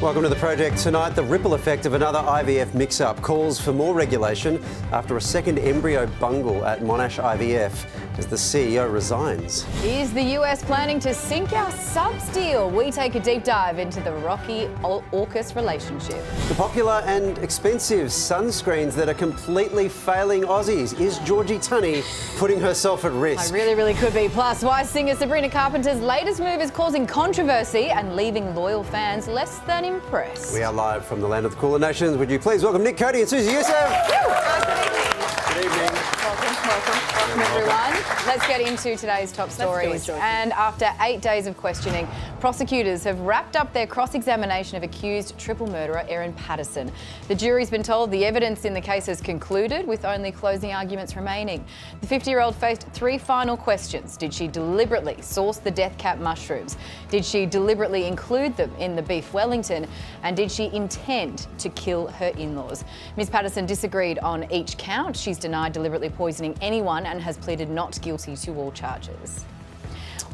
Welcome to The Project. Tonight, the ripple effect of another IVF mix-up. Calls for more regulation after a second embryo bungle at Monash IVF as the CEO resigns. Is the US planning to sink our subs deal? We take a deep dive into the rocky AUKUS relationship. The popular and expensive sunscreens that are completely failing Aussies. Is Georgie Tunney putting herself at risk? I really could be. Plus, why singer Sabrina Carpenter's latest move is causing controversy and leaving loyal fans less than impressed. We are live from the land of the cooler nations. Would you please welcome Nick, Cody and Susie Youssef? Good evening. Welcome everyone. Let's get into today's top stories. And after 8 days of questioning, prosecutors have wrapped up their cross-examination of accused triple murderer Erin Patterson. The jury's been told the evidence in the case has concluded, with only closing arguments remaining. The 50-year-old faced 3 final questions. Did she deliberately source the death cap mushrooms? Did she deliberately include them in the beef Wellington? And did she intend to kill her in-laws? Ms Patterson disagreed on each count. She's denied deliberately poisoning anyone and has pleaded not guilty to all charges.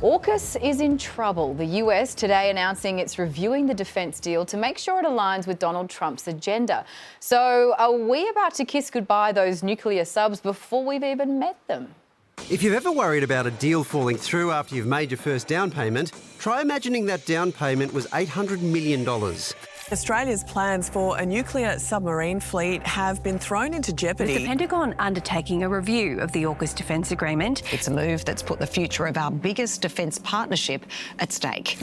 AUKUS is in trouble. The US today announcing it's reviewing the defence deal to make sure it aligns with Donald Trump's agenda. So are we about to kiss goodbye those nuclear subs before we've even met them? If you've ever worried about a deal falling through after you've made your first down payment, try imagining that down payment was $800 million. Australia's plans for a nuclear submarine fleet have been thrown into jeopardy. With the Pentagon undertaking a review of the AUKUS defence agreement. It's a move that's put the future of our biggest defence partnership at stake.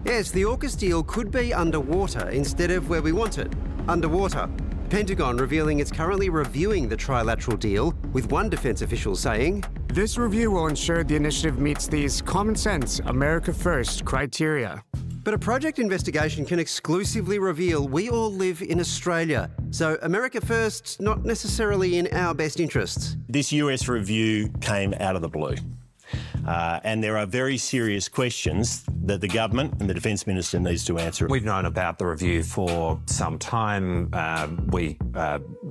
Yes, the AUKUS deal could be underwater instead of where we want it, underwater. Pentagon revealing it's currently reviewing the trilateral deal, with one defence official saying, "This review will ensure the initiative meets these common sense, America first criteria." But a project investigation can exclusively reveal we all live in Australia, so America first, not necessarily in our best interests. This US review came out of the blue. And there are very serious questions that the government and the Defence Minister needs to answer. We've known about the review for some time. We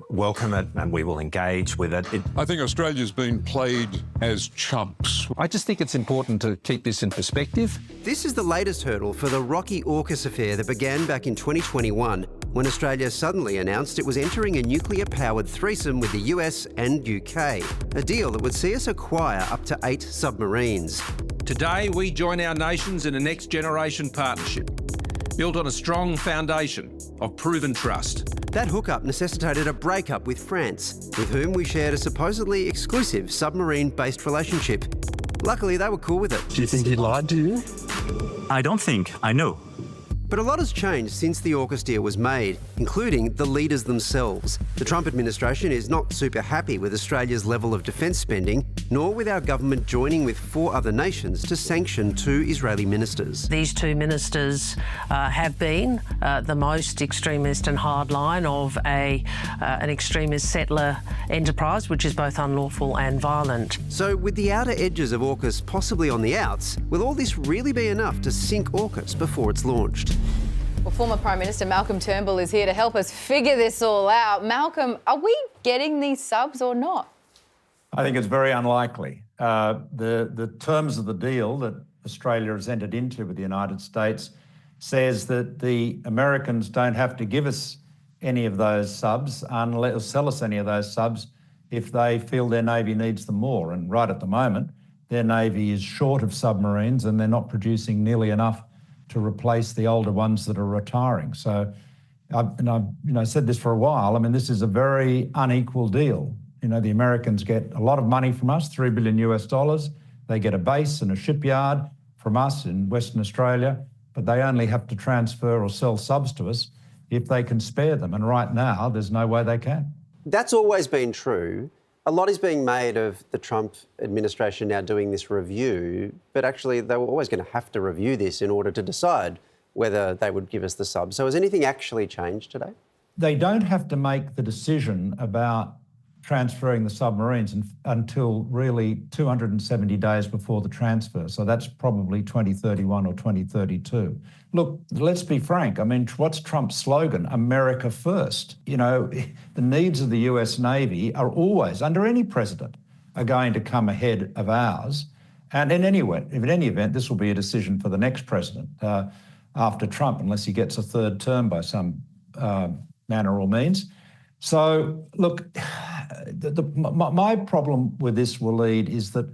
welcome it and we will engage with it. I think Australia's been played as chumps. I just think it's important to keep this in perspective. This is the latest hurdle for the rocky AUKUS affair that began back in 2021, when Australia suddenly announced it was entering a nuclear-powered threesome with the US and UK, a deal that would see us acquire up to 8 submarines. Today, we join our nations in a next-generation partnership, built on a strong foundation of proven trust. That hookup necessitated a breakup with France, with whom we shared a supposedly exclusive submarine-based relationship. Luckily, they were cool with it. Do you think he lied to you? I don't think. I know. But a lot has changed since the AUKUS deal was made, including the leaders themselves. The Trump administration is not super happy with Australia's level of defence spending, nor with our government joining with 4 other nations to sanction 2 Israeli ministers. These 2 ministers have been the most extremist and hardline of an extremist settler enterprise, which is both unlawful and violent. So with the outer edges of AUKUS possibly on the outs, will all this really be enough to sink AUKUS before it's launched? Well, former Prime Minister Malcolm Turnbull is here to help us figure this all out. Malcolm, are we getting these subs or not? I think it's very unlikely. The terms of the deal that Australia has entered into with the United States says that the Americans don't have to give us any of those subs or sell us any of those subs if they feel their Navy needs them more. And right at the moment, their Navy is short of submarines and they're not producing nearly enough to replace the older ones that are retiring. So I've said this for a while. I mean, this is a very unequal deal. The Americans get a lot of money from us, $3 billion US. They get a base and a shipyard from us in Western Australia, but they only have to transfer or sell subs to us if they can spare them. And right now, there's no way they can. That's always been true. A lot is being made of the Trump administration now doing this review, but actually they were always going to have to review this in order to decide whether they would give us the sub. So has anything actually changed today? They don't have to make the decision about transferring the submarines until really 270 days before the transfer. So that's probably 2031 or 2032. Look, let's be frank. I mean, what's Trump's slogan? America first. The needs of the US Navy are always, under any president, are going to come ahead of ours. And in any event, this will be a decision for the next president. after Trump unless he gets a third term by some manner or means. So, look, my problem with this, Waleed, is that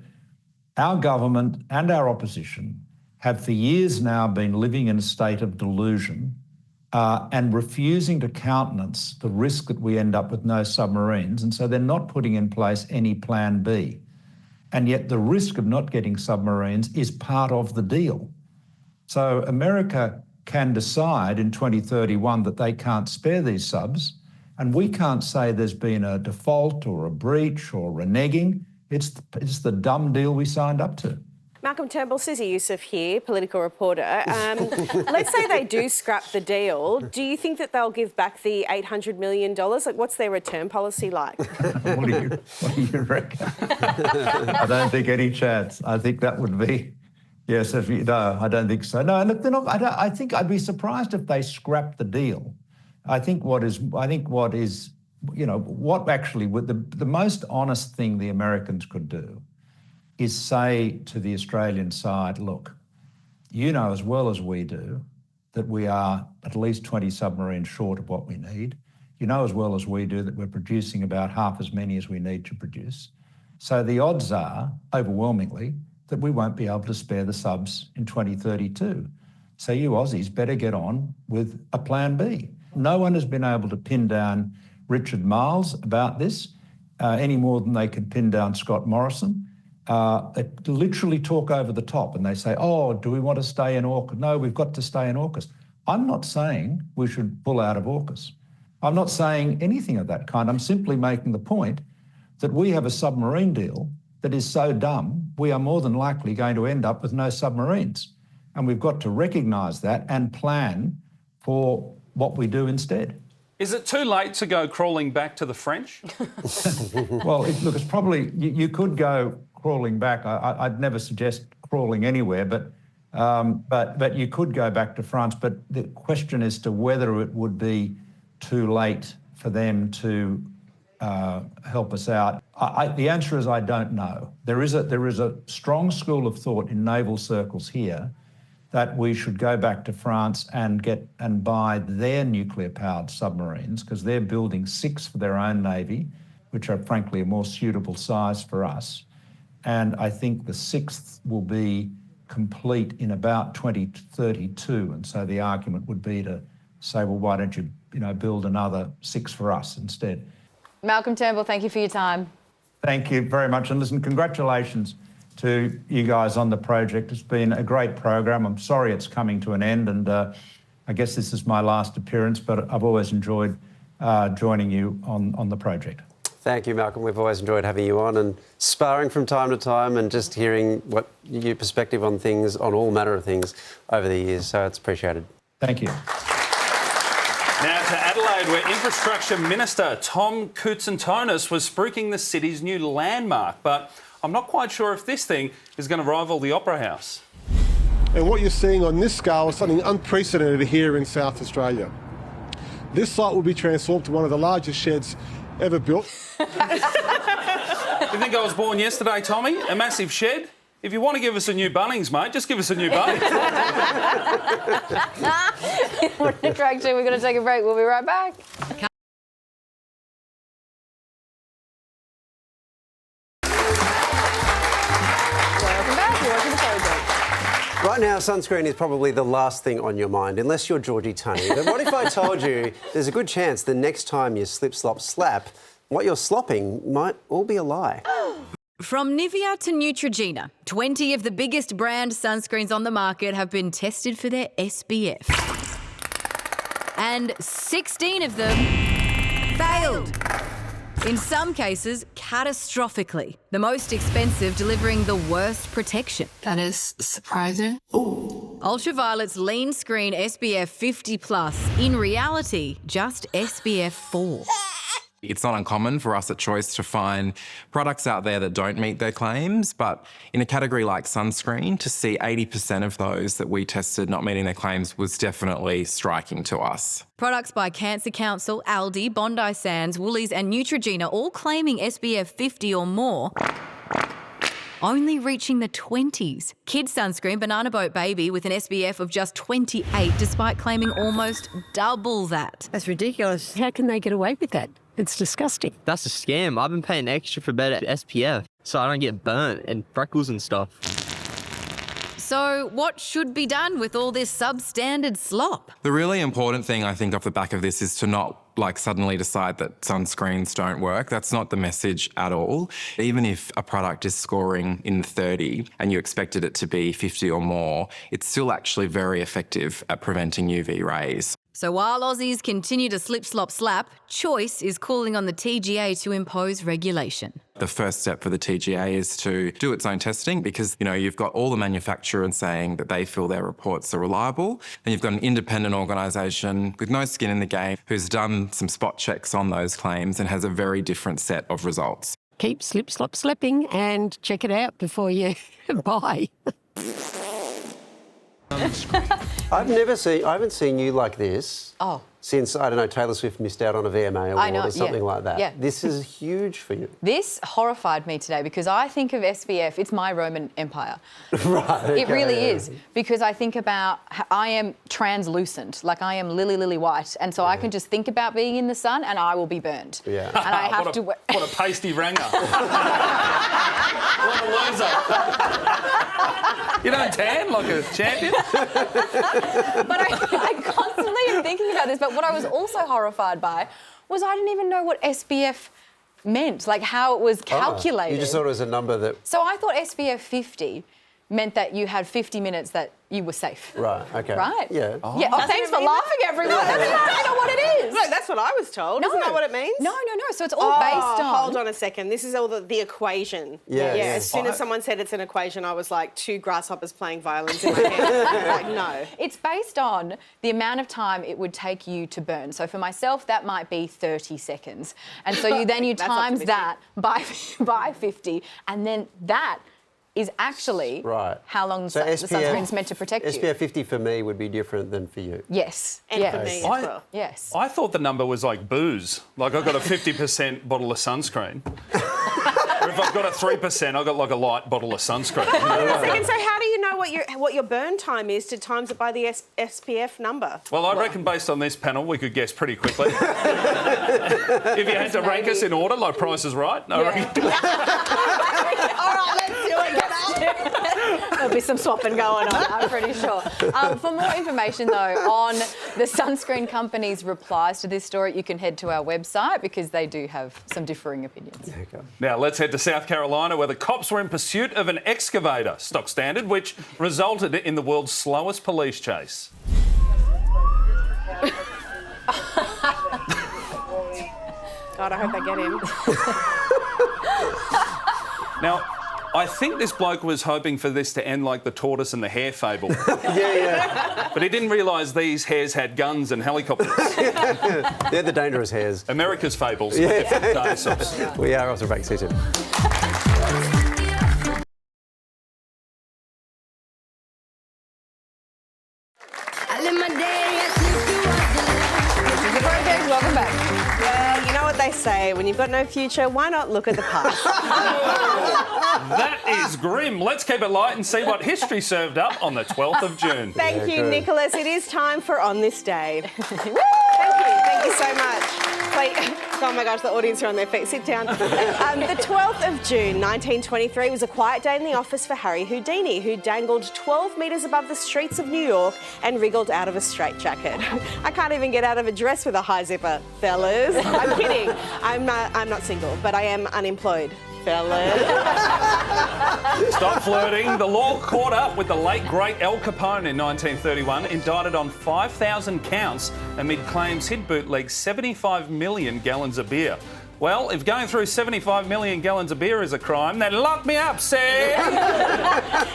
our government and our opposition have for years now been living in a state of delusion and refusing to countenance the risk that we end up with no submarines. And so they're not putting in place any plan B. And yet the risk of not getting submarines is part of the deal. So America can decide in 2031 that they can't spare these subs, and we can't say there's been a default or a breach or reneging. It's the dumb deal we signed up to. Malcolm Turnbull, Susie Youssef here, political reporter. Let's say they do scrap the deal. Do you think that they'll give back the $800 million? Like, what's their return policy like? What do you reckon? I don't think any chance. I think that would be, yes, no, I don't think so. No, look, they're not, I think I'd be surprised if they scrap the deal. I think what actually, the most honest thing the Americans could do is say to the Australian side, look, you know as well as we do that we are at least 20 submarines short of what we need. You know as well as we do that we're producing about half as many as we need to produce. So the odds are, overwhelmingly, that we won't be able to spare the subs in 2032. So you Aussies better get on with a plan B. No one has been able to pin down Richard Marles about this any more than they can pin down Scott Morrison. They literally talk over the top and they say, oh, do we want to stay in AUKUS? No, we've got to stay in AUKUS. I'm not saying we should pull out of AUKUS. I'm not saying anything of that kind. I'm simply making the point that we have a submarine deal that is so dumb, we are more than likely going to end up with no submarines. And we've got to recognise that and plan for what we do instead. Is it too late to go crawling back to the French? Well, look, it's probably, you could go crawling back. I'd never suggest crawling anywhere, but you could go back to France. But the question as to whether it would be too late for them to help us out, the answer is I don't know. There is a strong school of thought in naval circles here that we should go back to France and buy their nuclear-powered submarines, because they're building 6 for their own navy, which are frankly a more suitable size for us. And I think the 6th will be complete in about 2032. And so the argument would be to say, well, why don't you build another 6 for us instead? Malcolm Turnbull, thank you for your time. Thank you very much. And listen, congratulations to you guys on the project. It's been a great program. I'm sorry it's coming to an end, and I guess this is my last appearance, but I've always enjoyed joining you on the project. Thank you, Malcolm. We've always enjoyed having you on and sparring from time to time and just hearing what your perspective on things, on all manner of things over the years. So it's appreciated. Thank you. Now to Adelaide, where Infrastructure Minister Tom Koutsantonis was spruiking the city's new landmark. But I'm not quite sure if this thing is going to rival the Opera House. And what you're seeing on this scale is something unprecedented here in South Australia. This site will be transformed to one of the largest sheds ever built. You think I was born yesterday, Tommy? A massive shed? If you want to give us a new Bunnings, mate, just give us a new Bunnings. We're going to take a break. We'll be right back. Right now, sunscreen is probably the last thing on your mind, unless you're Georgie Tunney. But what if I told you there's a good chance the next time you slip, slop, slap, what you're slopping might all be a lie? From Nivea to Neutrogena, 20 of the biggest brand sunscreens on the market have been tested for their SPF. And 16 of them failed. In some cases, catastrophically. The most expensive delivering the worst protection. That is surprising. Ooh. Ultraviolet's lean screen SPF 50+, in reality, just SPF 4. It's not uncommon for us at Choice to find products out there that don't meet their claims, but in a category like sunscreen, to see 80% of those that we tested not meeting their claims was definitely striking to us. Products by Cancer Council, Aldi, Bondi Sands, Woolies and Neutrogena all claiming SPF 50 or more only reaching the 20s. Kids sunscreen Banana Boat Baby with an SPF of just 28, despite claiming almost double that. That's ridiculous. How can they get away with that? It's disgusting. That's a scam. I've been paying extra for better SPF so I don't get burnt and freckles and stuff. So what should be done with all this substandard slop? The really important thing, I think, off the back of this is to not suddenly decide that sunscreens don't work. That's not the message at all. Even if a product is scoring in 30 and you expected it to be 50 or more, it's still actually very effective at preventing UV rays. So while Aussies continue to slip, slop, slap, Choice is calling on the TGA to impose regulation. The first step for the TGA is to do its own testing because, you've got all the manufacturers saying that they feel their reports are reliable. And you've got an independent organisation with no skin in the game who's done some spot checks on those claims and has a very different set of results. Keep slip, slop, slipping and check it out before you buy. I haven't seen you like this since, I don't know, Taylor Swift missed out on a VMA award or something like that. Yeah. This is huge for you. This horrified me today because I think of SPF, it's my Roman Empire. Right. It really is, because I think about, I am translucent, like I am lily white, and so I can just think about being in the sun and I will be burned. Yeah. And I have to... What a pasty ranger. What a loser. You don't tan like a champion? But I constantly am thinking about this, but what I was also horrified by was I didn't even know what SPF meant, like how it was calculated. You just thought it was a number that... So I thought SPF 50 meant that you had 50 minutes that you were safe. Right, okay. Right? Yeah. Yeah. Oh, thanks for laughing, everyone. That's not what it is. No, that's what I was told. No. Isn't that what it means? No. So it's all based on... Hold on a second. This is all the equation. Yeah. As soon as someone said it's an equation, I was like, 2 grasshoppers playing violins in my head. Like, no. It's based on the amount of time it would take you to burn. So for myself, that might be 30 seconds. And so you times that by 50, and then that is actually how long the sunscreen's meant to protect you. SPF 50 for me would be different than for you. Yes. And for me as well. Yes. I thought the number was like booze. Like I've got a 50% bottle of sunscreen. Or if I've got a 3%, I've got like a light bottle of sunscreen. So how do you know what your burn time is to times it by the SPF number? Well, I reckon based on this panel, we could guess pretty quickly. If you had to rank us in order, like Price is Right, I reckon. All right, let's do it. There'll be some swapping going on, I'm pretty sure. For more information, though, on the sunscreen company's replies to this story, you can head to our website because they do have some differing opinions. Okay. Now, let's head to South Carolina where the cops were in pursuit of an excavator, stock standard, which resulted in the world's slowest police chase. God, I hope they get him. Now, I think this bloke was hoping for this to end like the tortoise and the hare fable. Yeah. But he didn't realise these hares had guns and helicopters. They're the dangerous hares. America's fables. Yeah. Dinosaurs. We are off the break season. Welcome back. Well, you know what they say, when you've got no future, why not look at the past? That is grim. Let's keep it light and see what history served up on the 12th of June. Thank you, Nicholas. It is time for On This Day. Thank you so much. Wait, oh my gosh, the audience are on their feet. Sit down. The 12th of June, 1923 was a quiet day in the office for Harry Houdini, who dangled 12 metres above the streets of New York and wriggled out of a straitjacket. I can't even get out of a dress with a high zipper, fellas. I'm kidding. I'm not single, but I am unemployed. Stop flirting. The law caught up with the late, great Al Capone in 1931, indicted on 5,000 counts amid claims he'd bootlegged 75 million gallons of beer. Well, if going through 75 million gallons of beer is a crime, then lock me up, Sid!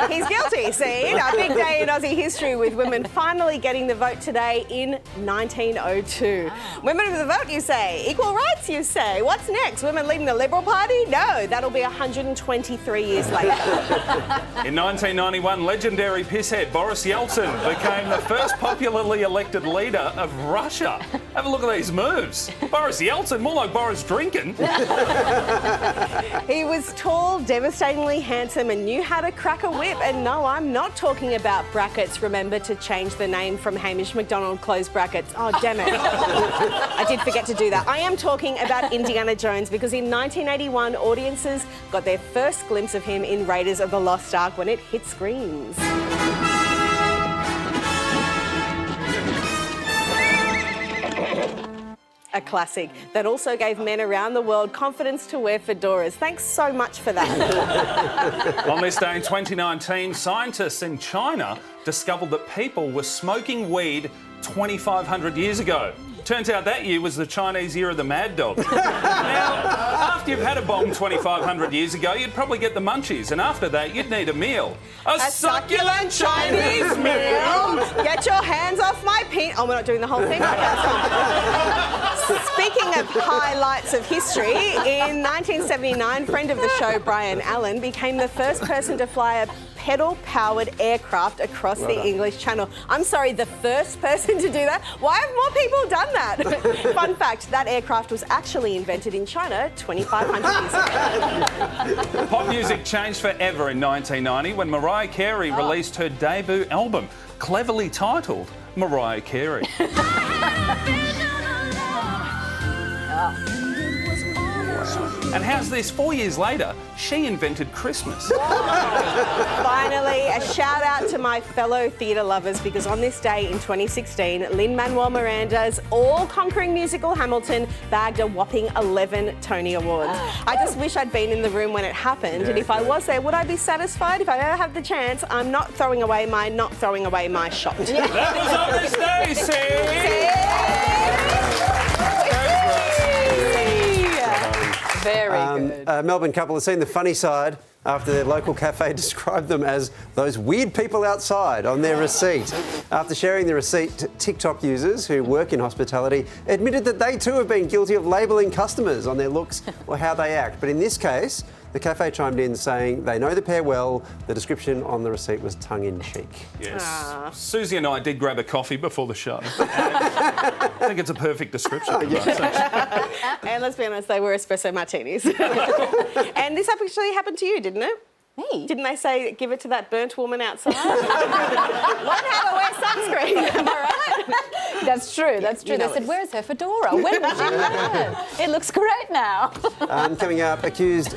He's guilty, Sid. A big day in Aussie history with women finally getting the vote today in 1902. Women of the vote, you say. Equal rights, you say. What's next? Women leading the Liberal Party? No, that'll be 123 years later. In 1991, legendary pisshead Boris Yeltsin became the first popularly elected leader of Russia. Have a look at these moves. Boris Yeltsin, more like Boris Drinking. thinking. He was tall, devastatingly handsome and knew how to crack a whip. And no, I'm not talking about brackets. Remember to change the name from Hamish McDonald closed brackets. Oh, damn it. I did forget to do that. I am talking about Indiana Jones because in 1981, audiences got their first glimpse of him in Raiders of the Lost Ark when it hit screens. A classic that also gave men around the world confidence to wear fedoras. Thanks so much for that. On this day in 2019, scientists in China discovered that people were smoking weed 2,500 years ago. Turns out that year was the Chinese year of the mad dog. Now, after you've had a bomb 2,500 years ago, you'd probably get the munchies, and after that, you'd need a meal. A succulent Chinese meal! Get your hands off my penis. Oh, we're not doing the whole thing? Speaking of highlights of history, in 1979, friend of the show Brian Allen became the first person to fly a pedal-powered aircraft across the English Channel. I'm sorry, the first person to do that? Why have more people done that? Fun fact, that aircraft was actually invented in China 2,500 years ago. Pop music changed forever in 1990 when Mariah Carey released her debut album, cleverly titled Mariah Carey. And how's this? 4 years later, she invented Christmas. Finally, a shout out to my fellow theatre lovers because on this day in 2016, Lin-Manuel Miranda's all-conquering musical Hamilton bagged a whopping 11 Tony Awards. I just wish I'd been in the room when it happened, and if I was there, would I be satisfied? If I ever have the chance, I'm not throwing away my shot. That was on this day, see? Very good. Melbourne couple has seen the funny side after their local cafe described them as those weird people outside on their receipt. After sharing the receipt, TikTok users who work in hospitality admitted that they too have been guilty of labelling customers on their looks or how they act. But in this case, the cafe chimed in saying they know the pair well. The description on the receipt was tongue-in-cheek. Yes. Susie and I did grab a coffee before the show. I think it's a perfect description. And let's be honest, they were espresso martinis. And this actually happened to you, didn't it? Me? Didn't they say give it to that burnt woman outside? Learn how to wear sunscreen, am I right? That's true, that's true. They said, where's her fedora? When did she learn? It looks great now. Coming up, accused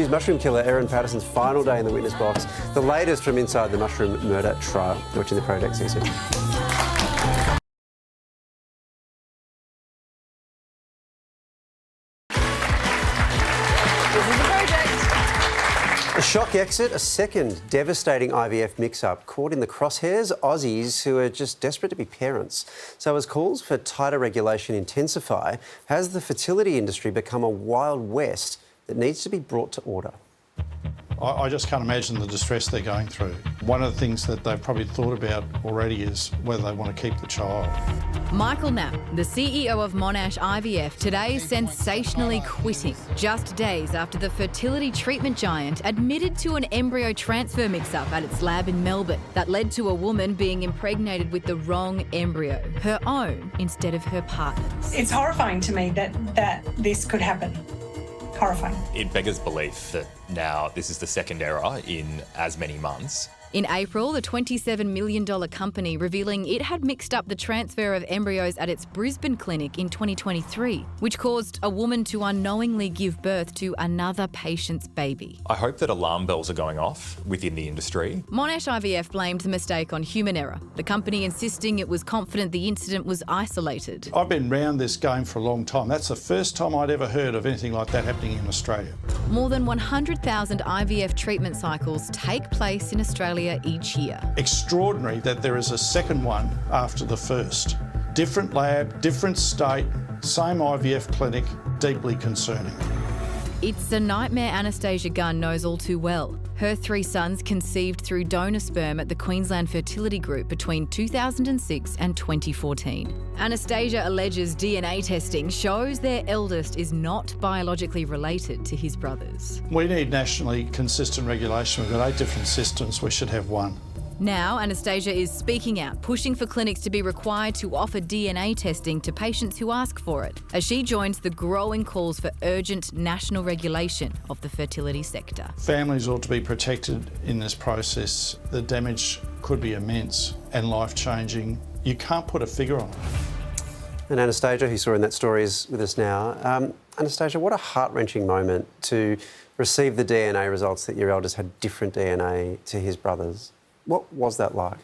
mushroom killer Erin Patterson's final day in the witness box. The latest from inside the mushroom murder trial. Watching the Project CC. A shock exit, a second devastating IVF mix-up. Caught in the crosshairs, Aussies who are just desperate to be parents. So as calls for tighter regulation intensify, has the fertility industry become a wild west that needs to be brought to order? I just can't imagine the distress they're going through. One of the things that they've probably thought about already is whether they want to keep the child. Michael Knapp, the CEO of Monash IVF, today sensationally quitting, just days after the fertility treatment giant admitted to an embryo transfer mix-up at its lab in Melbourne that led to a woman being impregnated with the wrong embryo, her own instead of her partner's. It's horrifying to me that this could happen. Horrifying. It beggars belief that now this is the second error in as many months. In April, the $27 million company revealing it had mixed up the transfer of embryos at its Brisbane clinic in 2023, which caused a woman to unknowingly give birth to another patient's baby. I hope that alarm bells are going off within the industry. Monash IVF blamed the mistake on human error, the company insisting it was confident the incident was isolated. I've been round this game for a long time. That's the first time I'd ever heard of anything like that happening in Australia. More than 100,000 IVF treatment cycles take place in Australia each year. Extraordinary that there is a second one after the first. Different lab, different state, same IVF clinic, deeply concerning. It's a nightmare Anastasia Gunn knows all too well. Her 3 sons conceived through donor sperm at the Queensland Fertility Group between 2006 and 2014. Anastasia alleges DNA testing shows their eldest is not biologically related to his brothers. We need nationally consistent regulation. We've got 8 different systems, we should have one. Now, Anastasia is speaking out, pushing for clinics to be required to offer DNA testing to patients who ask for it, as she joins the growing calls for urgent national regulation of the fertility sector. Families ought to be protected in this process. The damage could be immense and life-changing. You can't put a figure on it. And Anastasia, who saw in that story, is with us now. Anastasia, what a heart-wrenching moment to receive the DNA results that your eldest had different DNA to his brother's. What was that like?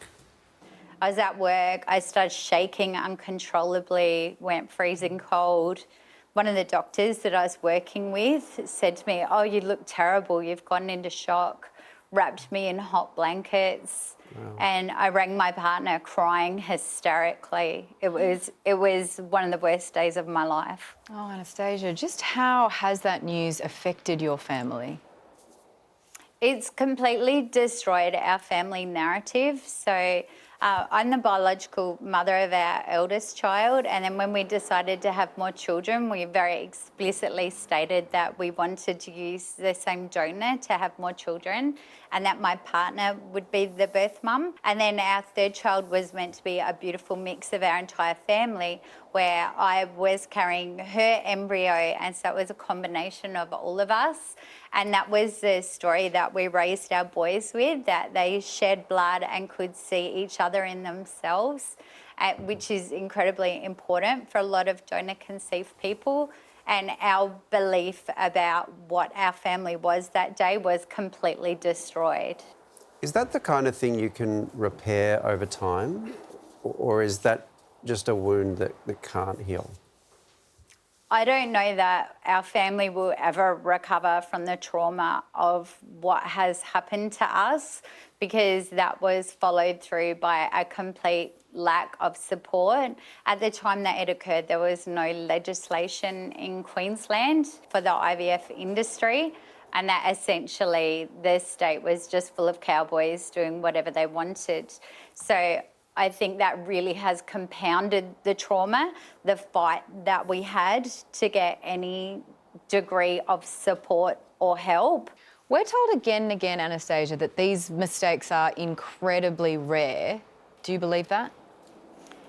I was at work, I started shaking uncontrollably, went freezing cold. One of the doctors that I was working with said to me, "Oh, you look terrible, you've gone into shock," wrapped me in hot blankets. Wow. And I rang my partner crying hysterically. It was one of the worst days of my life. Oh, Anastasia, just how has that news affected your family? It's completely destroyed our family narrative. So I'm the biological mother of our eldest child, and then when we decided to have more children, we very explicitly stated that we wanted to use the same donor to have more children, and that my partner would be the birth mum. And then our third child was meant to be a beautiful mix of our entire family, where I was carrying her embryo, and so it was a combination of all of us. And that was the story that we raised our boys with, that they shared blood and could see each other in themselves, which is incredibly important for a lot of donor-conceived people. And our belief about what our family was that day was completely destroyed. Is that the kind of thing you can repair over time? Or is that just a wound that can't heal? I don't know that our family will ever recover from the trauma of what has happened to us, because that was followed through by a complete lack of support. At the time that it occurred, there was no legislation in Queensland for the IVF industry, and that essentially the state was just full of cowboys doing whatever they wanted. So I think that really has compounded the trauma, the fight that we had to get any degree of support or help. We're told again and again, Anastasia, that these mistakes are incredibly rare. Do you believe that?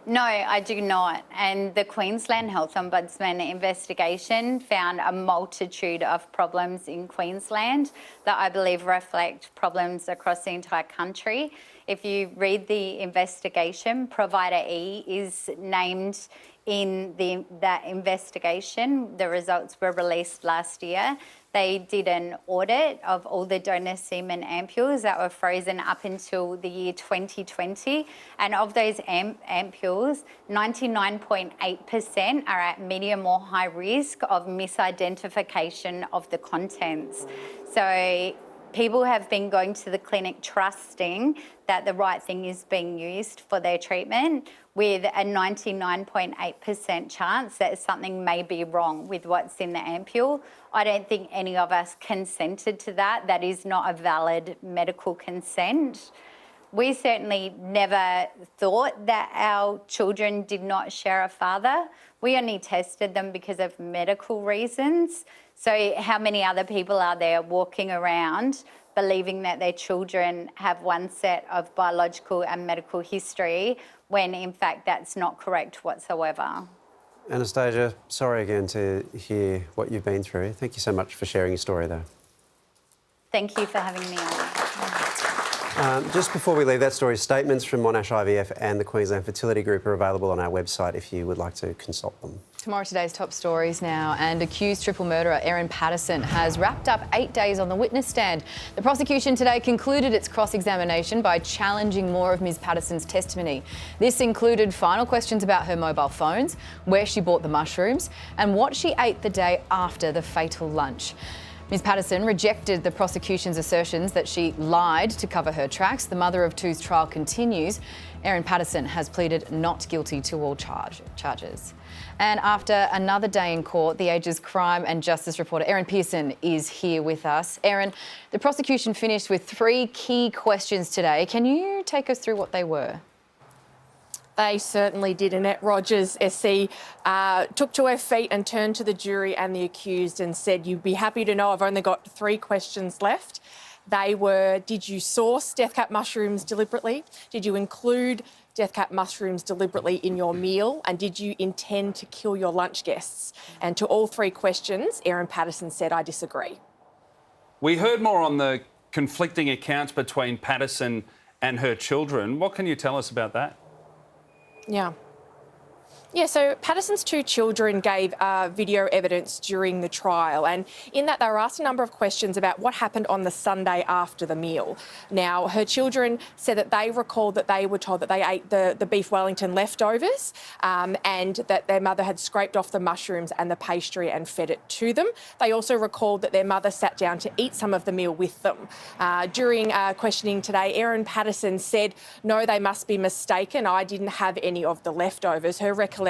No, I do not. And the Queensland Health Ombudsman investigation found a multitude of problems in Queensland that I believe reflect problems across the entire country. If you read the investigation, Provider E is named in that investigation. The results were released last year. They did an audit of all the donor semen ampules that were frozen up until the year 2020. And of those ampules, 99.8% are at medium or high risk of misidentification of the contents. So people have been going to the clinic trusting that the right thing is being used for their treatment, with a 99.8% chance that something may be wrong with what's in the ampule. I don't think any of us consented to that. That is not a valid medical consent. We certainly never thought that our children did not share a father. We only tested them because of medical reasons. So how many other people are there walking around believing that their children have one set of biological and medical history, when in fact that's not correct whatsoever? Anastasia, sorry again to hear what you've been through. Thank you so much for sharing your story, though. Thank you for having me on. Just before we leave that story, statements from Monash IVF and the Queensland Fertility Group are available on our website if you would like to consult them. Tomorrow, today's top stories now, and accused triple murderer Erin Patterson has wrapped up 8 days on the witness stand. The prosecution today concluded its cross-examination by challenging more of Ms Patterson's testimony. This included final questions about her mobile phones, where she bought the mushrooms, and what she ate the day after the fatal lunch. Ms Patterson rejected the prosecution's assertions that she lied to cover her tracks. The mother of two's trial continues. Erin Patterson has pleaded not guilty to all charges. And after another day in court, the Age's crime and justice reporter Erin Pearson is here with us. Erin, the prosecution finished with 3 key questions today. Can you take us through what they were? They certainly did. Annette Rogers, SC, took to her feet and turned to the jury and the accused and said, "You'd be happy to know I've only got 3 questions left." They were, did you source death cap mushrooms deliberately? Did you include death cap mushrooms deliberately in your meal? And did you intend to kill your lunch guests? And to all three questions, Erin Patterson said, I disagree. We heard more on the conflicting accounts between Patterson and her children. What can you tell us about that? Yeah, so Patterson's two children gave video evidence during the trial, and in that they were asked a number of questions about what happened on the Sunday after the meal. Now, her children said that they recalled that they were told that they ate the beef Wellington leftovers and that their mother had scraped off the mushrooms and the pastry and fed it to them. They also recalled that their mother sat down to eat some of the meal with them. During questioning today, Erin Patterson said, no, they must be mistaken. I didn't have any of the leftovers. Her recollection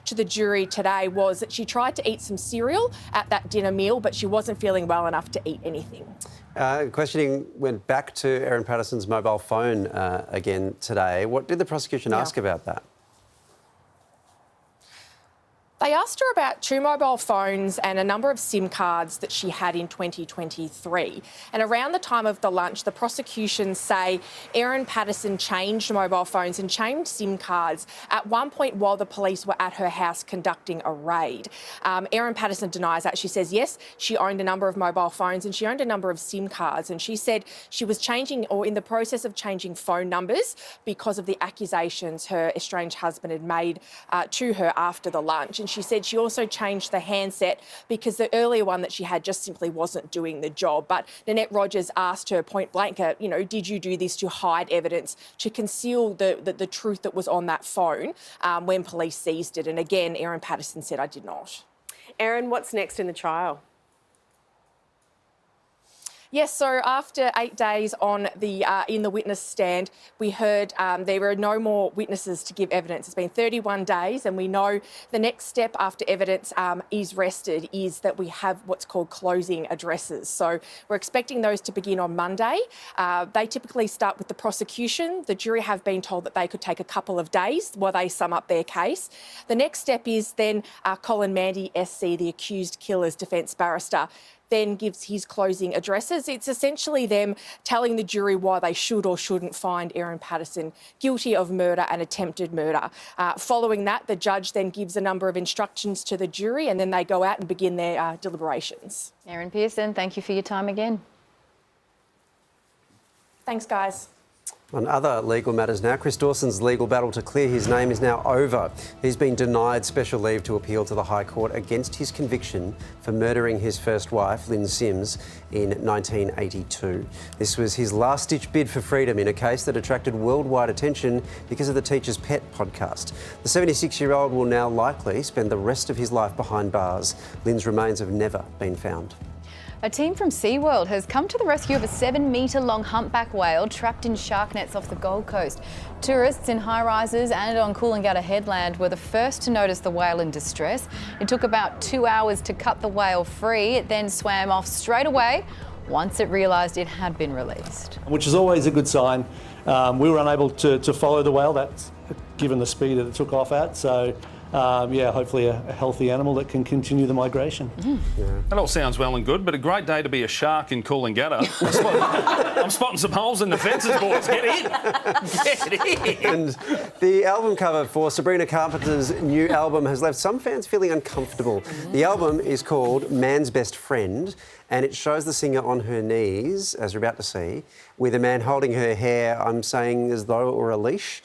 to the jury today was that she tried to eat some cereal at that dinner meal, but she wasn't feeling well enough to eat anything. Questioning went back to Erin Patterson's mobile phone again today. What did the prosecution ask about that? They asked her about 2 mobile phones and a number of SIM cards that she had in 2023. And around the time of the lunch, the prosecution say Erin Patterson changed mobile phones and changed SIM cards at one point while the police were at her house conducting a raid. Erin Patterson denies that. She says, yes, she owned a number of mobile phones and she owned a number of SIM cards. And she said she was changing or in the process of changing phone numbers because of the accusations her estranged husband had made to her after the lunch. And she said she also changed the handset because the earlier one that she had just simply wasn't doing the job. But Nanette Rogers asked her point blank, did you do this to hide evidence, to conceal the truth that was on that phone when police seized it? And again, Erin Patterson said, I did not. Erin, what's next in the trial? Yes, so after 8 days on the in the witness stand, we heard there were no more witnesses to give evidence. It's been 31 days, and we know the next step after evidence is rested is that we have what's called closing addresses. So we're expecting those to begin on Monday. They typically start with the prosecution. The jury have been told that they could take a couple of days while they sum up their case. The next step is then Colin Mandy, SC, the accused killer's defence barrister, then gives his closing addresses. It's essentially them telling the jury why they should or shouldn't find Erin Patterson guilty of murder and attempted murder. Following that, the judge then gives a number of instructions to the jury and then they go out and begin their deliberations. Erin Pearson, thank you for your time again. Thanks, guys. On other legal matters now, Chris Dawson's legal battle to clear his name is now over. He's been denied special leave to appeal to the High Court against his conviction for murdering his first wife, Lynn Sims, in 1982. This was his last-ditch bid for freedom in a case that attracted worldwide attention because of the Teacher's Pet podcast. The 76-year-old will now likely spend the rest of his life behind bars. Lynn's remains have never been found. A team from SeaWorld has come to the rescue of a 7-metre-long humpback whale trapped in shark nets off the Gold Coast. Tourists in high-rises and on Coolangatta Headland were the first to notice the whale in distress. It took about 2 hours to cut the whale free. It then swam off straight away once it realised it had been released. Which is always a good sign. We were unable to follow the whale, that's given the speed that it took off at. So hopefully a healthy animal that can continue the migration. That all sounds well and good, but a great day to be a shark in Coolangatta. I'm spotting some holes in the fences, boys. Get in. Get in. And the album cover for Sabrina Carpenter's new album has left some fans feeling uncomfortable. The album is called Man's Best Friend, and it shows the singer on her knees, as you're about to see, with a man holding her hair, I'm saying as though it were a leash.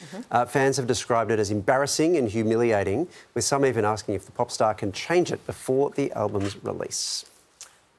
Fans have described it as embarrassing and humiliating, with some even asking if the pop star can change it before the album's release.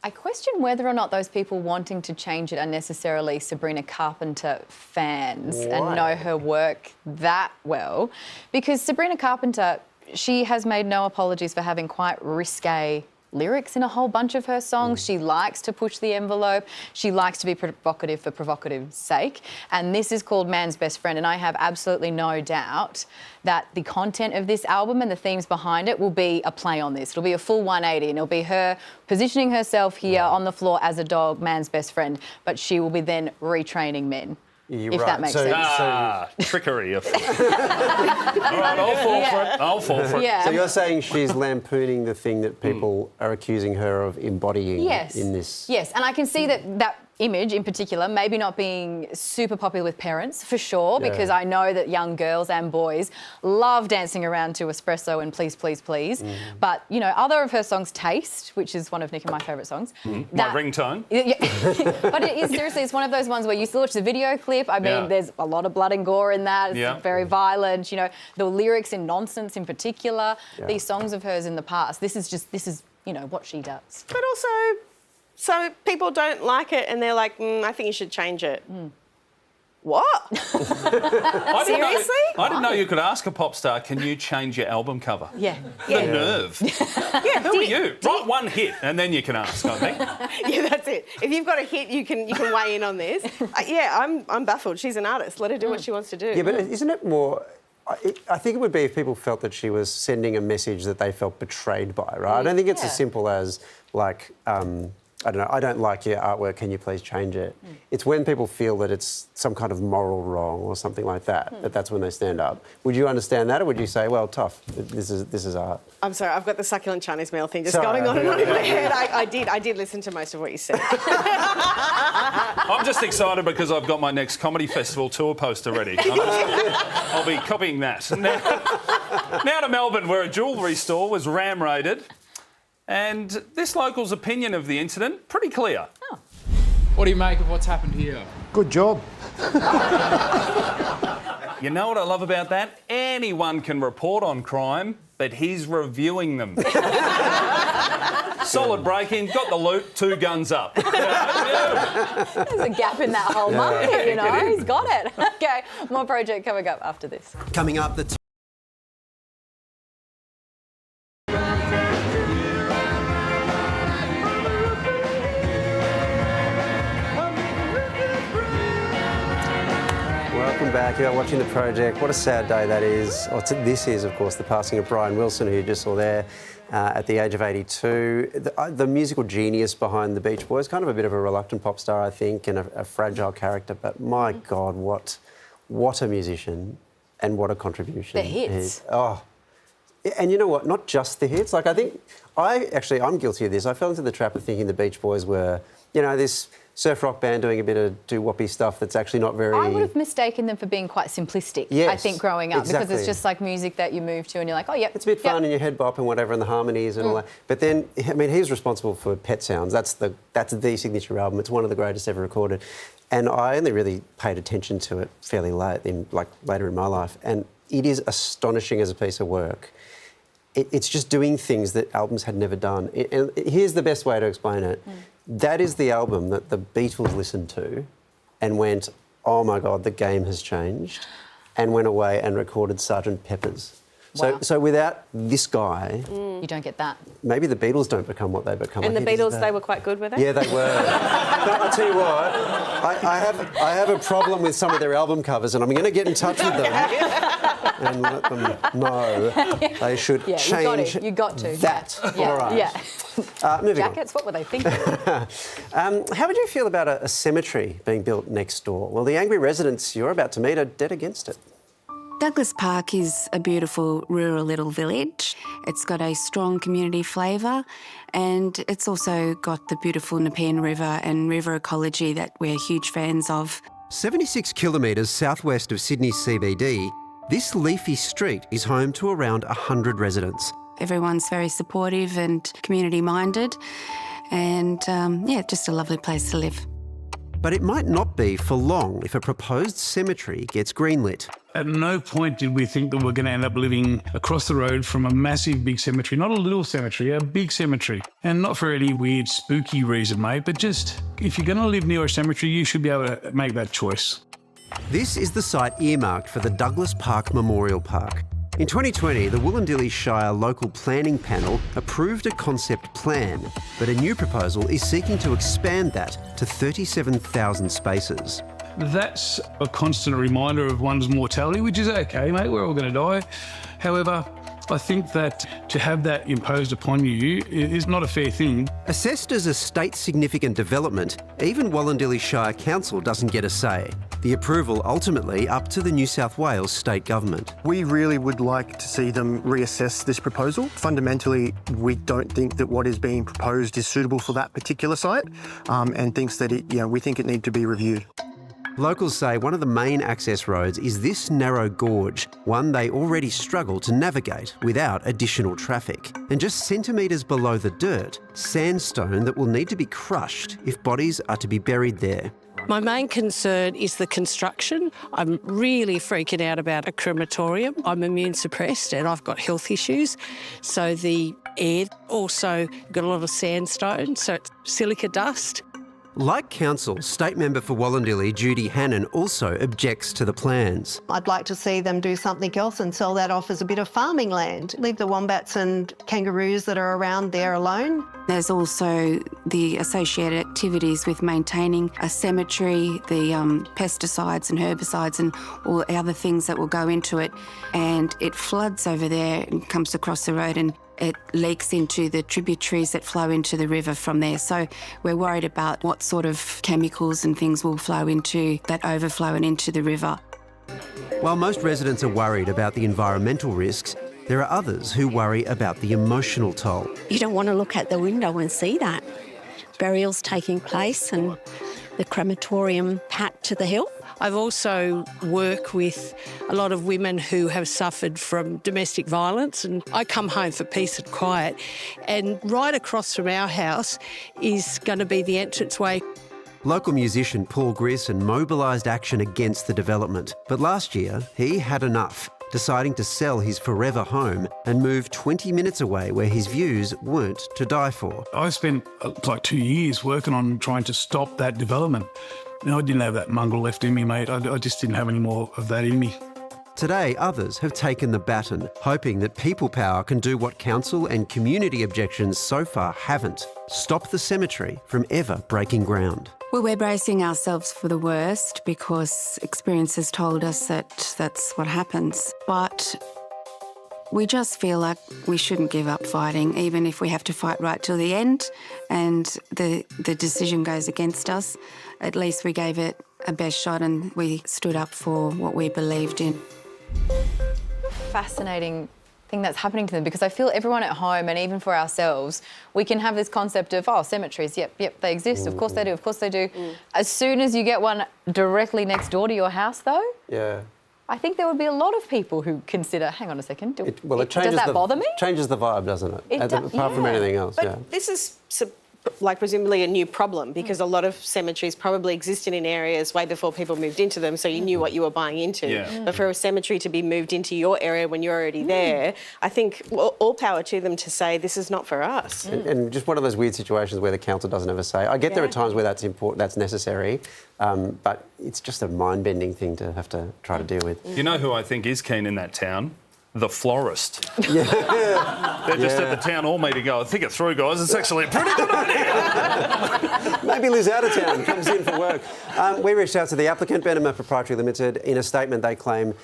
I question whether or not those people wanting to change it are necessarily Sabrina Carpenter fans and know her work that well. Because Sabrina Carpenter, she has made no apologies for having quite risque lyrics in a whole bunch of her songs. She likes to push the envelope. She likes to be provocative for provocative's sake. And this is called Man's Best Friend. And I have absolutely no doubt that the content of this album and the themes behind it will be a play on this. It'll be a full 180 and it'll be her positioning herself here on the floor as a dog, man's best friend, but she will be then retraining men. If that makes sense. Trickery. All right, I'll fall for it. Yeah. So you're saying she's lampooning the thing that people are accusing her of embodying in this? Yes, and I can see that image in particular, maybe not being super popular with parents, for sure, because I know that young girls and boys love dancing around to Espresso and Please, Please, Please. But, you know, other of her songs, Taste, which is one of Nick and my favourite songs. My ringtone. But it is, seriously, it's one of those ones where you still watch the video clip. I mean, there's a lot of blood and gore in that. It's very violent. You know, the lyrics in Nonsense in particular, these songs of hers in the past, this is, you know, what she does. But also, so people don't like it and they're like, I think you should change it. What? Seriously? I didn't know you could ask a pop star, can you change your album cover? Yeah. The nerve. Who are you? Write one hit and then you can ask, I think. Yeah, that's it. If you've got a hit, you can weigh in on this. I'm baffled. She's an artist. Let her do what she wants to do. Yeah, but isn't it more... I think it would be if people felt that she was sending a message that they felt betrayed by, right? I don't think it's as simple as, like, I don't know, I don't like your artwork, can you please change it? It's when people feel that it's some kind of moral wrong or something like that, that's when they stand up. Would you understand that, or would you say, well, tough, this is art? I'm sorry, I've got the succulent Chinese meal thing just going on and on in my head. I did listen to most of what you said. I'm just excited because I've got my next comedy festival tour poster ready. I'll be copying that. Now to Melbourne, where a jewellery store was ram-raided. And this local's opinion of the incident, pretty clear. What do you make of what's happened here? Good job. You know what I love about that? Anyone can report on crime, but he's reviewing them. Solid break-in, got the loot, 2 guns up. There's a gap in that whole market, you know. He's got it. OK, more project coming up after this. Coming up, the Welcome back. You're watching The Project. What a sad day that is. This is, of course, the passing of Brian Wilson, who you just saw there at the age of 82. The musical genius behind the Beach Boys, kind of a bit of a reluctant pop star, I think, and a fragile character. But my God, what a musician and what a contribution. The hits. And you know what? Not just the hits. Like, I think I'm guilty of this. I fell into the trap of thinking the Beach Boys were, you know, this surf rock band doing a bit of doo-woppy stuff that's actually not very... I would have mistaken them for being quite simplistic, I think, growing up, because it's just like music that you move to and you're like, oh, yep. It's a bit fun and your head bop and whatever and the harmonies and all that. But then, I mean, he was responsible for Pet Sounds. That's the signature album. It's one of the greatest ever recorded. And I only really paid attention to it fairly late, later in my life. And it is astonishing as a piece of work. It's just doing things that albums had never done. And here's the best way to explain it. That is the album that the Beatles listened to and went, oh my God, the game has changed, and went away and recorded Sgt. Pepper's. Wow. So without this guy... You don't get that. Maybe the Beatles don't become what they become. And the Beatles, they were quite good with it? Yeah, they were. But I'll tell you what, I have a problem with some of their album covers, and I'm going to get in touch with them and let them know they should change you got to. that. Yeah. All right. Yeah. Moving Jackets, what were they thinking? How would you feel about a cemetery being built next door? Well, the angry residents you're about to meet are dead against it. Douglas Park is a beautiful rural little village. It's got a strong community flavour, and it's also got the beautiful Nepean River and river ecology that we're huge fans of. 76 kilometres southwest of Sydney's CBD, this leafy street is home to around 100 residents. Everyone's very supportive and community-minded, and just a lovely place to live. But it might not be for long if a proposed cemetery gets greenlit. At no point did we think that we're going to end up living across the road from a massive big cemetery, not a little cemetery, a big cemetery. And not for any weird, spooky reason, mate, but just if you're going to live near a cemetery, you should be able to make that choice. This is the site earmarked for the Douglas Park Memorial Park. In 2020, the Wollondilly Shire Local Planning Panel approved a concept plan, but a new proposal is seeking to expand that to 37,000 spaces. That's a constant reminder of one's mortality, which is okay, mate, we're all going to die. However, I think that to have that imposed upon you is not a fair thing. Assessed as a state-significant development, even Wollondilly Shire Council doesn't get a say. The approval ultimately up to the New South Wales state government. We really would like to see them reassess this proposal. Fundamentally, we don't think that what is being proposed is suitable for that particular site, and thinks that we think it needs to be reviewed. Locals say one of the main access roads is this narrow gorge, one they already struggle to navigate without additional traffic. And just centimetres below the dirt, sandstone that will need to be crushed if bodies are to be buried there. My main concern is the construction. I'm really freaking out about a crematorium. I'm immune suppressed and I've got health issues. So the air also got a lot of sandstone, so it's silica dust. Like council, State Member for Wallandilly Judy Hannon also objects to the plans. I'd like to see them do something else and sell that off as a bit of farming land. Leave the wombats and kangaroos that are around there alone. There's also the associated activities with maintaining a cemetery, the pesticides and herbicides and all the other things that will go into it. And it floods over there and comes across the road and it leaks into the tributaries that flow into the river from there. So we're worried about what sort of chemicals and things will flow into that overflow and into the river. While most residents are worried about the environmental risks, there are others who worry about the emotional toll. You don't want to look out the window and see that. Burials taking place and the crematorium packed to the hill. I've also worked with a lot of women who have suffered from domestic violence, and I come home for peace and quiet. And right across from our house is going to be the entranceway. Local musician Paul Grisson mobilised action against the development, but last year he had enough, deciding to sell his forever home and move 20 minutes away where his views weren't to die for. I spent like 2 years working on trying to stop that development. I didn't have that mongrel left in me, mate. I just didn't have any more of that in me. Today, others have taken the baton, hoping that people power can do what council and community objections so far haven't. Stop the cemetery from ever breaking ground. Well, we're bracing ourselves for the worst because experience has told us that that's what happens. But we just feel like we shouldn't give up fighting, even if we have to fight right till the end and the decision goes against us. At least we gave it a best shot and we stood up for what we believed in. Fascinating thing that's happening to them, because I feel everyone at home and even for ourselves, we can have this concept of, oh, cemeteries, yep, they exist, of course they do. As soon as you get one directly next door to your house though, yeah, I think there would be a lot of people who consider, hang on a second, does changes that bother me? Changes the vibe, doesn't it? Apart from anything else, but this is presumably a new problem, because a lot of cemeteries probably existed in areas way before people moved into them, so you knew what you were buying into. But for a cemetery to be moved into your area when you're already there, I think all power to them to say this is not for us. And just one of those weird situations where the council doesn't have a say. I get there are times where that's important, that's necessary, but it's just a mind-bending thing to have to try to deal with. You know who I think is keen in that town? The florist. Yeah. They're just at the town hall meeting going, think it through, guys. It's actually a pretty good idea. Maybe Liz out of town comes in for work. We reached out to the applicant, Benema Proprietary Limited. In a statement, they claim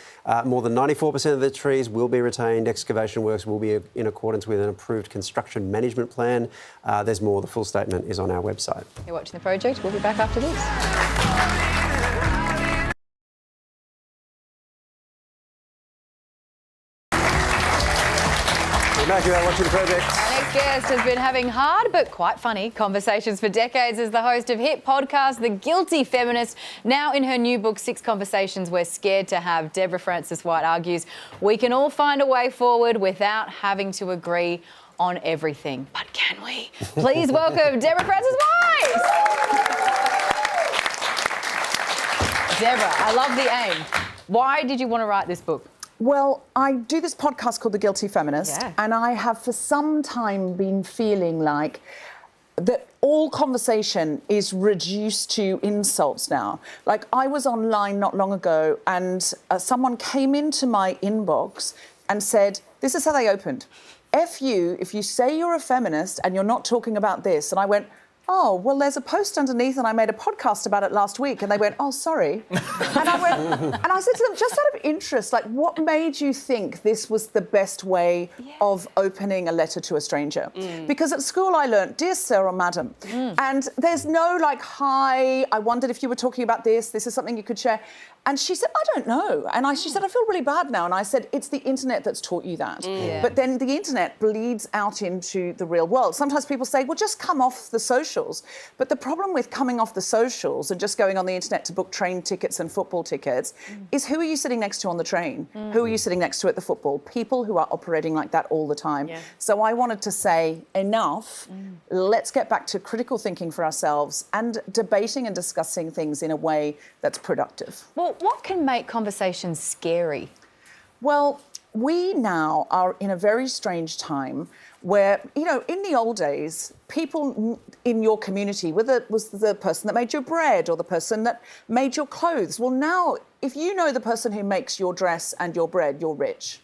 more than 94% of the trees will be retained. Excavation works will be in accordance with an approved construction management plan. There's more. The full statement is on our website. You're watching The Project. We'll be back after this. Back, you are watching The Project. Our next guest has been having hard but quite funny conversations for decades as the host of hit podcast The Guilty Feminist. Now in her new book, 6 Conversations We're Scared to Have, Deborah Frances-White argues we can all find a way forward without having to agree on everything. But can we? Please welcome Deborah Frances-White! Deborah, I love the aim. Why did you want to write this book? Well, I do this podcast called The Guilty Feminist, and I have for some time been feeling like that all conversation is reduced to insults now. Like, I was online not long ago and someone came into my inbox and said, this is how they opened, F you if you say you're a feminist and you're not talking about this. And I went, oh, well, there's a post underneath and I made a podcast about it last week. And they went, oh, sorry. And I said to them, just out of interest, like, what made you think this was the best way of opening a letter to a stranger? Because at school I learnt, dear sir or madam. And there's no like, hi, I wondered if you were talking about this. This is something you could share. And she said, I don't know. And she said, I feel really bad now. And I said, it's the internet that's taught you that. But then the internet bleeds out into the real world. Sometimes people say, well, just come off the socials. But the problem with coming off the socials and just going on the internet to book train tickets and football tickets is who are you sitting next to on the train? Who are you sitting next to at the football? People who are operating like that all the time. So I wanted to say, enough. Let's get back to critical thinking for ourselves and debating and discussing things in a way that's productive. Well, what can make conversations scary? Well, we now are in a very strange time where, you know, in the old days, people in your community, whether it was the person that made your bread or the person that made your clothes, well, now, if you know the person who makes your dress and your bread, you're rich.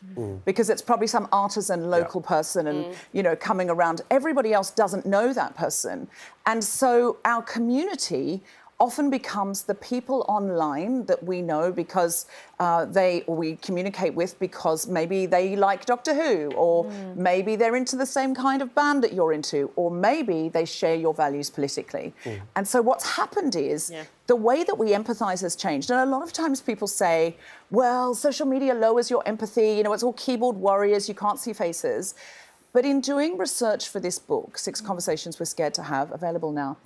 Because it's probably some artisan, local person and, you know, coming around. Everybody else doesn't know that person. And so our community often becomes the people online that we know because we communicate with because maybe they like Doctor Who, or maybe they're into the same kind of band that you're into, or maybe they share your values politically. And so what's happened is the way that we empathise has changed. And a lot of times people say, well, social media lowers your empathy, you know, it's all keyboard warriors, you can't see faces. But in doing research for this book, 6 Conversations We're Scared to Have, available now,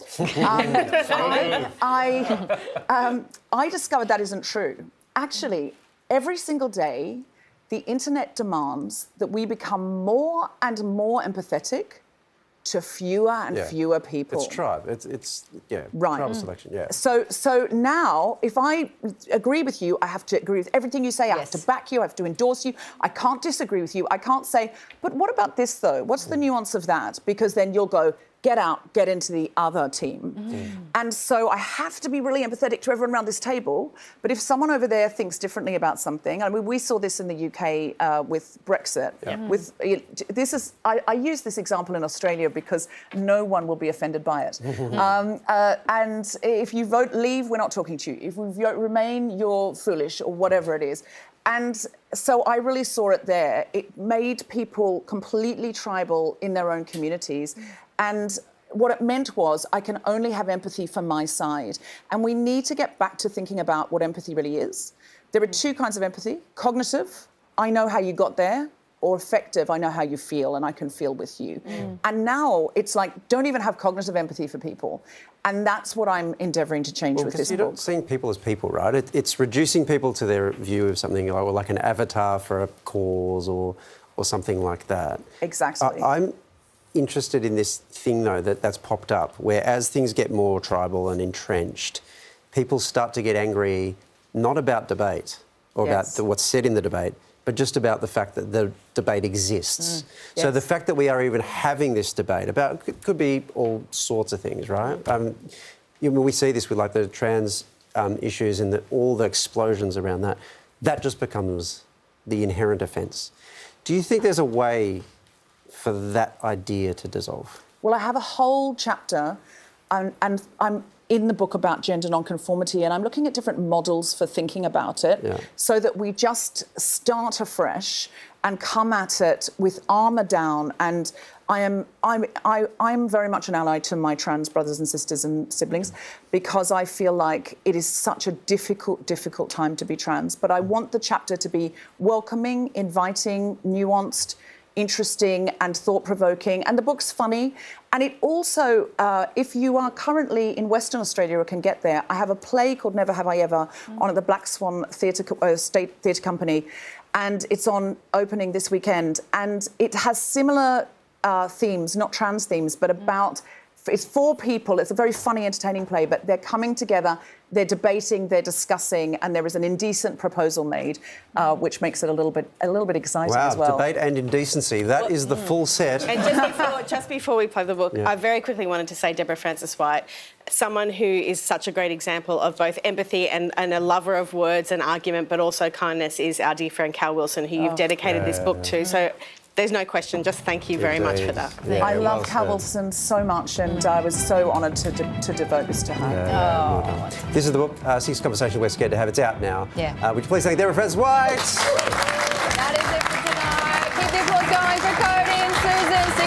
I discovered that isn't true. Actually, every single day, the internet demands that we become more and more empathetic to fewer and fewer people. It's tribe. It's right. Tribal selection, So now, if I agree with you, I have to agree with everything you say. I have to back you. I have to endorse you. I can't disagree with you. I can't say, but what about this, though? What's the nuance of that? Because then you'll go, get out, get into the other team. And so I have to be really empathetic to everyone around this table. But if someone over there thinks differently about something, I mean, we saw this in the UK with Brexit. I use this example in Australia because no one will be offended by it. And if you vote leave, we're not talking to you. If you vote remain, you're foolish, or whatever it is. And so I really saw it there. It made people completely tribal in their own communities. And what it meant was I can only have empathy for my side. And we need to get back to thinking about what empathy really is. There are 2 kinds of empathy. Cognitive, I know how you got there. Or affective, I know how you feel and I can feel with you. And now it's like, don't even have cognitive empathy for people. And that's what I'm endeavouring to change with this book. You're not seeing people as people, right? It's reducing people to their view of something like an avatar for a cause or something like that. Exactly. I'm interested in this thing, though, that's popped up, where as things get more tribal and entrenched, people start to get angry, not about debate or about what's said in the debate, but just about the fact that the debate exists. So the fact that we are even having this debate about, it could be all sorts of things, right? We see this with like the trans issues and all the explosions around that. That just becomes the inherent offence. Do you think there's a way for that idea to dissolve? Well, I have a whole chapter and I'm in the book about gender nonconformity, and I'm looking at different models for thinking about it so that we just start afresh and come at it with armour down. And I'm very much an ally to my trans brothers and sisters and siblings because I feel like it is such a difficult time to be trans. But I want the chapter to be welcoming, inviting, nuanced, interesting and thought-provoking. And the book's funny. And it also, if you are currently in Western Australia or can get there, I have a play called Never Have I Ever on at the Black Swan State Theatre Company. And it's on opening this weekend. And it has similar themes, not trans themes, but about... It's 4 people. It's a very funny, entertaining play, but they're coming together, they're debating, they're discussing, and there is an indecent proposal made, which makes it a little bit exciting as well. Wow, debate and indecency. That is the full set. And just before we play the book, I very quickly wanted to say Deborah Frances-White, someone who is such a great example of both empathy and a lover of words and argument, but also kindness, is our dear friend Cal Wilson, who you've dedicated this book to. So there's no question. Just thank you very much for that. Yeah, I love well Cal said. Wilson so much, and I was so honoured to devote this to her. This is the book, Six Conversations We're Scared to Have. It's out now. Yeah. Would you please thank Deborah Frances-White? That is it for tonight. Keep the applause going for Cody and Susan.